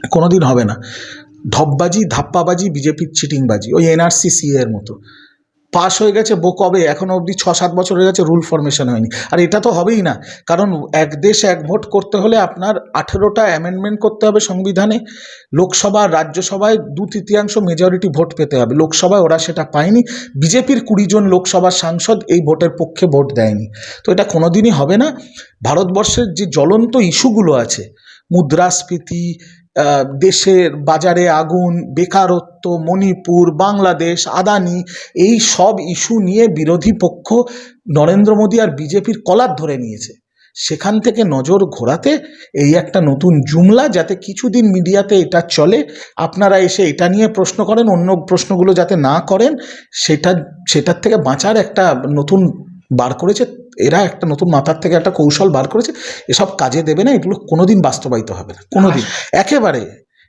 কোনোদিন হবে না। ঢপবাজি, ধাপ্পাবাজি, বিজেপির চিটিংবাজি, ওই এনআরসি সিএ এর মতো। পাস হয়ে গেছে কবে, এখনো অবধি 6-7 বছর হয়ে গেছে, রুল ফরমেশন হয়নি। আর এটা তো হবেই না, কারণ এক দেশ এক ভোট করতে হলে আপনার 18টা অ্যামেন্ডমেন্ট করতে হবে সংবিধানে। লোকসভা রাজ্যসভায় 2/3 মেজরিটি ভোট পেতে হবে, লোকসভায় ওরা সেটা পায়নি। বিজেপির 20 জন লোকসভার সাংসদ এই ভোটের পক্ষে ভোট দেয়নি। তো এটা কোনোদিনই হবে না। ভারতবর্ষের যে জ্বলন্ত ইস্যুগুলো আছে, মুদ্রাস্ফীতি, দেশের বাজারে আগুন, বেকারত্ব, মণিপুর, বাংলাদেশ, আদানি, এই সব ইস্যু নিয়ে বিরোধী পক্ষ নরেন্দ্র মোদী আর বিজেপির কলার ধরে নিয়েছে। সেখান থেকে নজর ঘোরাতে এই একটা নতুন জুমলা, যাতে কিছুদিন মিডিয়াতে এটা চলে, আপনারা এসে এটা নিয়ে প্রশ্ন করেন, অন্য প্রশ্নগুলো যাতে না করেন, সেটার থেকে বাঁচার একটা নতুন বার করেছে এরা, একটা নতুন মাথার থেকে একটা কৌশল বার করেছে। এসব কাজে দেবে না, এগুলো কোনোদিন বাস্তবায়িত হবে না, কোনোদিন, একেবারে।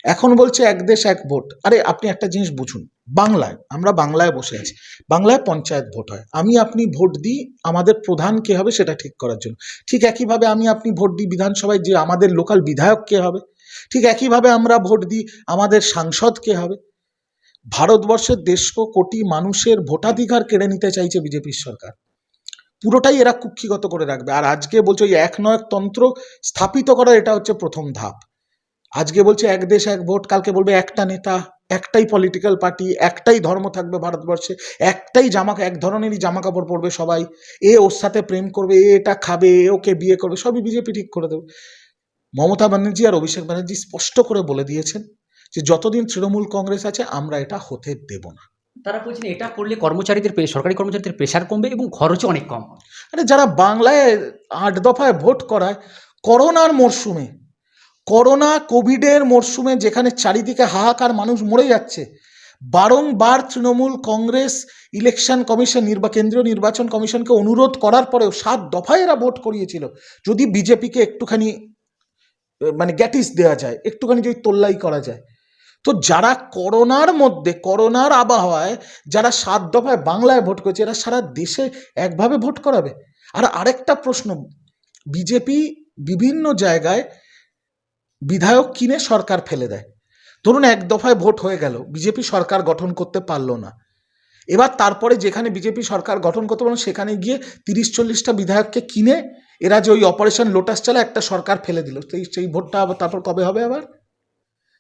এখন বলছে এক দেশ এক ভোট। আরে আপনি একটা জিনিস বুঝুন, বাংলায়, আমরা বাংলায় বসে আছি, বাংলায় পঞ্চায়েত ভোট হয়, আমি আপনি ভোট দিই আমাদের প্রধান কে হবে সেটা ঠিক করার জন্য। ঠিক একইভাবে আমি আপনি ভোট দিই বিধানসভায় যে আমাদের লোকাল বিধায়ক কে হবে, ঠিক একইভাবে আমরা ভোট দিই আমাদের সাংসদ কে হবে। ভারতবর্ষের 150 কোটি মানুষের ভোটাধিকার কেড়ে নিতে চাইছে বিজেপির সরকার, পুরোটাই এরা কুক্ষিগত করে রাখবে। আর আজকে বলছে ওই একনয়ক তন্ত্র স্থাপিত করার এটা হচ্ছে প্রথম ধাপ। আজকে বলছে এক দেশ এক ভোট, কালকে বলবে একটা নেতা, একটাই পলিটিক্যাল পার্টি, একটাই ধর্ম থাকবে ভারতবর্ষে, একটাই এক ধরনেরই জামা কাপড় পরবে সবাই, এ ওর সাথে প্রেম করবে, এ এটা খাবে, এ ওকে বিয়ে করবে, সবই বিজেপি ঠিক করে দেবে। মমতা ব্যানার্জি আর অভিষেক ব্যানার্জি স্পষ্ট করে বলে দিয়েছেন যে যতদিন তৃণমূল কংগ্রেস আছে আমরা এটা হতে দেব না। তারা বলছেন এটা করলে কর্মচারীদের, সরকারি কর্মচারীদের প্রেশার কমবে এবং খরচও অনেক কম হবে। আরে যারা বাংলায় 8 দফায় ভোট করায়, করোনার মরশুমে, করোনা কোভিডের মরশুমে যেখানে চারিদিকে হাহাকার, মানুষ মরে যাচ্ছে, বারংবার তৃণমূল কংগ্রেস ইলেকশন কমিশন, কেন্দ্রীয় নির্বাচন কমিশনকে অনুরোধ করার পরেও 7 দফায় এরা ভোট করিয়েছিল যদি বিজেপিকে একটুখানি মানে গ্যাটিস দেওয়া যায়, একটুখানি যদি তোল্লাই করা যায়। তো যারা করোনার মধ্যে, করোনার আবহাওয়ায় যারা 7 দফায় বাংলায় ভোট করেছে, এরা সারা দেশে একভাবে ভোট করাবে? আর আরেকটা প্রশ্ন, বিজেপি বিভিন্ন জায়গায় বিধায়ক কিনে সরকার ফেলে দেয়। ধরুন 1 দফায় ভোট হয়ে গেল, বিজেপি সরকার গঠন করতে পারলো না, এবার তারপরে যেখানে বিজেপি সরকার গঠন করতে পারলো সেখানে গিয়ে 30-40টা বিধায়ককে কিনে এরা যে ওই অপারেশন লোটাস চালায় একটা সরকার ফেলে দিল, সেই ভোটটা আবার তারপর কবে হবে আবার?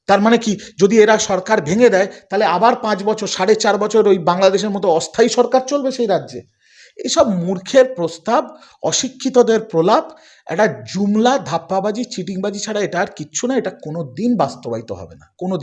তার মানে কি, যদি এরা সরকার ভেঙে দেয় তাহলে আবার 5 বছর, 4.5 বছর ওই বাংলাদেশের মতো অস্থায়ী সরকার চলবে সেই রাজ্যে? এসব মূর্খের প্রস্তাব, অশিক্ষিতদের প্রলাপ, একটা জুমলা, ধাপ্পাবাজি, চিটিংবাজি ছাড়া এটা আর কিচ্ছু না। এটা কোনো দিন বাস্তবায়িত হবে না, কোনো দিন।